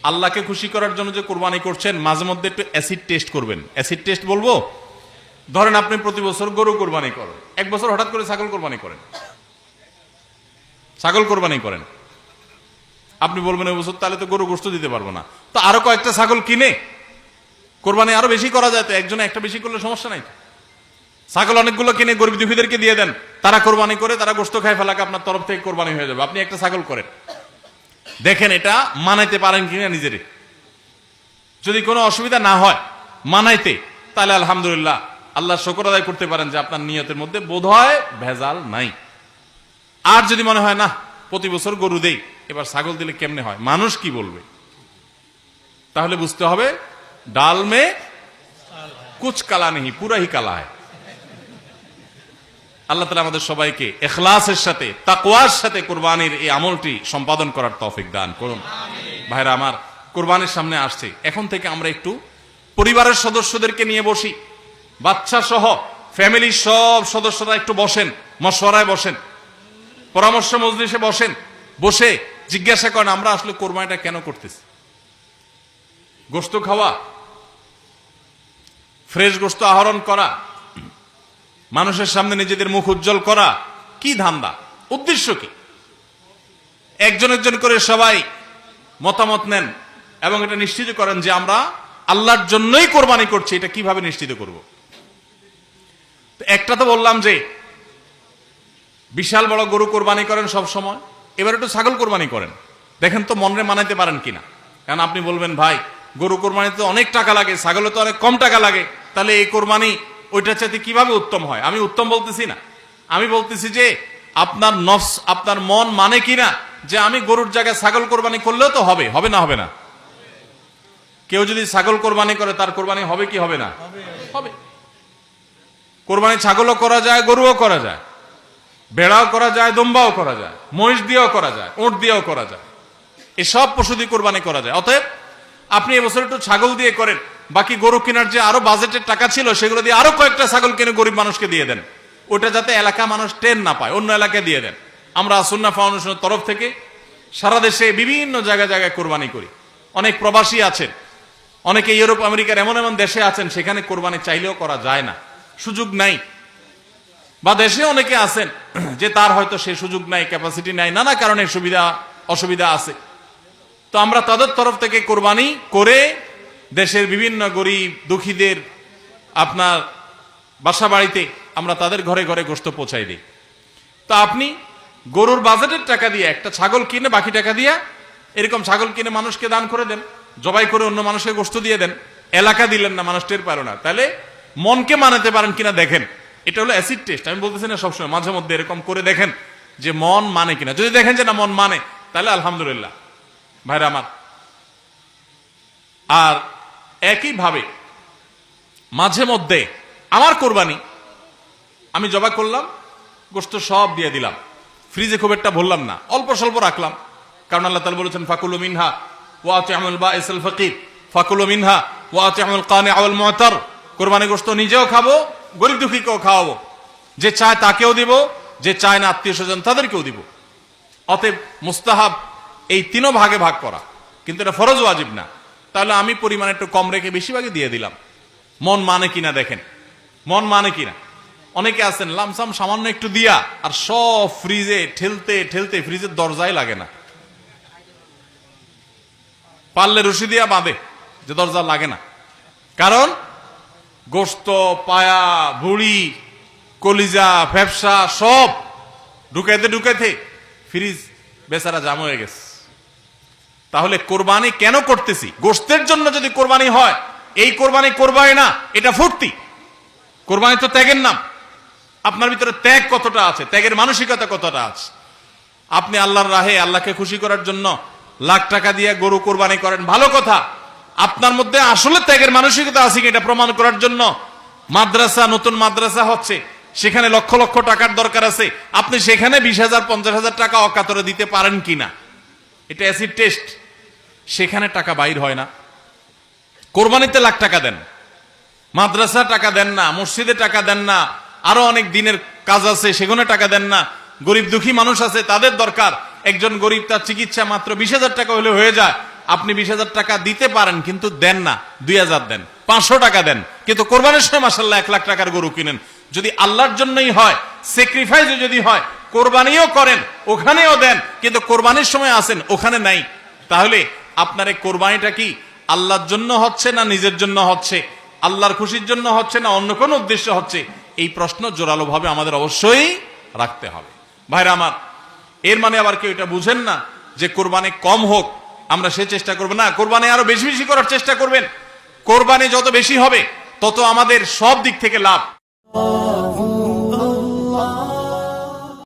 আল্লাহকে খুশি করার জন্য যে কোরবানি করছেন, মাঝে মধ্যে একটু অ্যাসিড টেস্ট করবেন। অ্যাসিড টেস্ট বলবো, ধরেন আপনি প্রতি বছর গরু কোরবানি করেন, এক বছর হঠাৎ করে ছাগল কোরবানি করেন, ছাগল কোরবানি করেন, আপনি বলবেন এই বছর তাহলে তো গরু গোশত দিতে পারবো না, তো আরো কয়েকটা ছাগল কিনে কোরবানি আরো বেশি করা যায়, তো একজনে একটা বেশি করলে সমস্যা নাই। ছাগল অনেকগুলো কিনে গরিব দুঃখীদেরকে দিয়ে দেন, তারা কোরবানি করে, তারা গোশত খায় ফেলাকে আপনার তরফ থেকে কোরবানি হয়ে যাবে। আপনি একটা ছাগল করেন, দেখেন এটা মানাইতে পারেন কিনা নিজেরে। যদি কোনো অসুবিধা না হয় মানাইতে, তাহলে আলহামদুলিল্লাহ আল্লাহ শুকর আদায় করতে পারেন যে আপনার নিয়তের মধ্যে বোধহয় ভেজাল নাই। আর যদি মনে হয় না প্রতি বছর গরু দেই, এবার ছাগল দিলে কেমনে হয়, মানুষ কি বলবে, তাহলে বুঝতে হবে ডাল মে কুচ কালা নেই, পুরা হি কালা হয়। আল্লাহ তাআলা আমাদের সবাইকে ইখলাসের সাথে, তাকওয়ার সাথে কুরবানির এই আমলটি সম্পাদন করার তৌফিক দান করুন। ভাইরা আমার, কুরবানির সামনে আসছে, এখন থেকে আমরা একটু পরিবারের সদস্যদেরকে নিয়ে বসি, বাচ্চা সহ ফ্যামিলির সব সদস্যরা একটু বসেন, মশওয়ারায় বসেন, পরামর্শ মজলিসে বসেন, বসে জিজ্ঞাসা করেন আমরা আসলে কোরবানিটা কেন করতেছি। গোশত খাওয়া, ফ্রেশ গোশত আহরণ করা, মানুষের সামনে নিজেদের মুখ উজ্জ্বল করা, কি ধান্দা, উদ্দেশ্য কি? একজন একজন করে সবাই মতামত নেন এবং এটা নিশ্চিত করেন যে আমরা আল্লাহর জন্যই কোরবানি করছি। এটা কিভাবে নিশ্চিত করব? একটা তো বললাম যে বিশাল বড় গরু কোরবানি করেন সব সময়, এবার একটু ছাগল কোরবানি করেন, দেখেন তো মনে মানাইতে পারেন কিনা। কারণ আপনি বলবেন ভাই গরু কোরবানিতে অনেক টাকা লাগে, ছাগলে তো অনেক কম টাকা লাগে, তাহলে এই কোরবানি ওইটার চাইতে কিভাবে উত্তম হয়? আমি উত্তম বলতেছি না, আমি বলতেছি যে আপনার নফস, আপনার মন মানে কিনা যে আমি গরুর জায়গায় ছাগল কোরবানি করলেও তো হবে, হবে না হবে না? কেউ যদি ছাগল কোরবানি করে তার কোরবানি হবে কি হবে না? হবে। কোরবানি ছাগলও করা যায়, গরুও করা যায়, ভেড়াও করা যায়, দম্বাও করা যায়, মহিষ দিয়েও করা যায়, উট দিয়েও করা যায়, এসব পশু দিয়ে কোরবানি করা যায়। অতএব আপনি এবছর একটু ছাগল দিয়ে করেন, বাকি গরু কেনার যে আরো বাজেটের টাকা ছিল সেগুলো দিয়ে আরো কয়েকটা ছাগল কিনে গরিব মানুষকে দিয়ে দেন, ওটা যাতে এলাকা মানুষ টেন না পায়, অন্য এলাকায় দিয়ে দেন। আমরা সুন্নাহ ফাউন্ডেশনের তরফ থেকে সারা দেশে বিভিন্ন জায়গায় জায়গায় কোরবানি করি। অনেক প্রবাসী আছেন, অনেকে ইউরোপ আমেরিকার এমন এমন দেশে আছেন সেখানে কোরবানি চাইলেও করা যায় না, সুযোগ নাই, বা দেশে অনেকে আছেন যে তার হয়তো সে সুযোগ নাই, ক্যাপাসিটি নাই, নানা কারণে সুবিধা অসুবিধা আছে। তো আমরা তাদের তরফ থেকে কোরবানি করে দেশের বিভিন্ন গরিব দুঃখীদের আপনার বাসা বাড়িতে আমরা তাদের ঘরে ঘরে গোশত পৌঁছাই দিই। তো আপনি গরুর বাজেটের টাকা দিয়ে একটা ছাগল কিনে বাকি টাকা দিয়ে এরকম ছাগল কিনে মানুষকে দান করে দেন, জবাই করে অন্য মানুষকে গোশত দিয়ে দেন, এলাকা দিলেন না, মানুষ টের পেল না, তাহলে মনকে মানাতে পারেন কিনা দেখেন। এটা হলো অ্যাসিড টেস্ট, আমি বলতেছি না সবসময়, মাঝে মধ্যে এরকম করে দেখেন যে মন মানে কিনা। যদি দেখেন যে না মন মানে, তাহলে আলহামদুলিল্লাহ। ভাইরা আমার, আর একইভাবে মাঝে মধ্যে আমার কোরবানি আমি জবাই করলাম, গোশত সব দিয়ে দিলাম, ফ্রিজে খুব একটা ভরলাম না, অল্প স্বল্প রাখলাম, কারণ আল্লাহ তাআলা বলেছেন ফাকুলু মিনহা ওয়া আতিমুল বাঈসাল ফাকির, ফাকুলু মিনহা ওয়া আতিমুল কানিআ ওয়াল মু'তার। কোরবানি গোশত নিজেও খাবো, গরিব দুঃখীকেও খাওয়াবো, যে চায় তাকেও দিব, যে চায় না আত্মীয় স্বজন তাদেরকেও দিব। অতএব মুস্তাহাব এই তিনও ভাগে ভাগ করা, কিন্তু এটা ফরজ ওয়াজিব না। তাহলে আমি পরিমাণ একটু কম রেখে বেশিরভাগই দিয়ে দিলাম। মন মানে কিনা দেখেন, মন মানে কিনা। অনেকে আছেন লামসাম সামান্য একটু দিয়া আর সব ফ্রিজে ঠেলতে ঠেলতে ফ্রিজের দরজাই লাগে না, পারলে রশি দিয়া বাঁধে যে দরজা লাগে না। কারণ গোশত, পায়া, ভুড়ি, কলিজা, ফ্যাপসা সব ঢুকাইতে ঢুকাইতে ফ্রিজ বেচারা জাম হয়ে গেছে। তাহলে কোরবানি কেন করতেছি? গোশতের জন্য যদি কোরবানি হয়, এই কোরবানি করবাই না, এটা ফুর্তি। কোরবানি তো ত্যাগের নাম। আপনার ভিতরে ত্যাগ কতটা আছে, ত্যাগের মানসিকতা কতটা আছে? আপনি আল্লাহর রাহে, আল্লাহকে খুশি করার জন্য লাখ টাকা দিয়ে গরু কোরবানি করেন, ভালো কথা। আপনার মধ্যে আসলে ত্যাগের মানসিকতা আছে কি এটা প্রমাণ করার জন্য মাদ্রাসা, নতুন মাদ্রাসা হচ্ছে, সেখানে লক্ষ লক্ষ টাকার দরকার আছে, আপনি সেখানে 20,000 50,000 টাকা অকাতরে দিতে পারেন কিনা, এটা অ্যাসিড টেস্ট। সেখানে টাকা বাইর হয় না। কোরবানিতে লাখ টাকা দেন, মাদ্রাসা টাকা দেন না, মসজিদে টাকা দেন না, আরো অনেক দিনের কাজ আছে সেখানে টাকা দেন না। গরিব দুঃখী মানুষ আছে, তাদের দরকার, একজন গরিব তার চিকিৎসা মাত্র 20,000 টাকা হলে হয়ে যায়, আপনি 20,000 টাকা দিতে পারেন কিন্তু দেন না, 2,000 দেন, 500 টাকা দেন, কিন্তু কোরবানির সময় মাশাআল্লাহ 1 লাখ টাকার গরু কিনেন। যদি আল্লাহর জন্যই হয়, স্যাক্রিফাইসও যদি হয়, কোরবানিও করেন, ওখানেও দেন, কিন্তু কোরবানির সময় আসেন ওখানে নাই, তাহলে আপনার এই কোরবানিটা কি আল্লাহর জন্য হচ্ছে না নিজের জন্য হচ্ছে, আল্লাহর খুশির জন্য হচ্ছে না অন্য কোনো উদ্দেশ্য হচ্ছে? এই প্রশ্ন জোরালো ভাবে আমাদের অবশ্যই রাখতে হবে। ভাইরা আমার, এর মানে আবার কেউ এটা বুঝেন না যে কোরবানি কম হোক আমরা সে চেষ্টা করবো না, কোরবানি আরো বেশি বেশি করার চেষ্টা করবেন। কোরবানি যত বেশি হবে তত আমাদের সব দিক থেকে লাভ।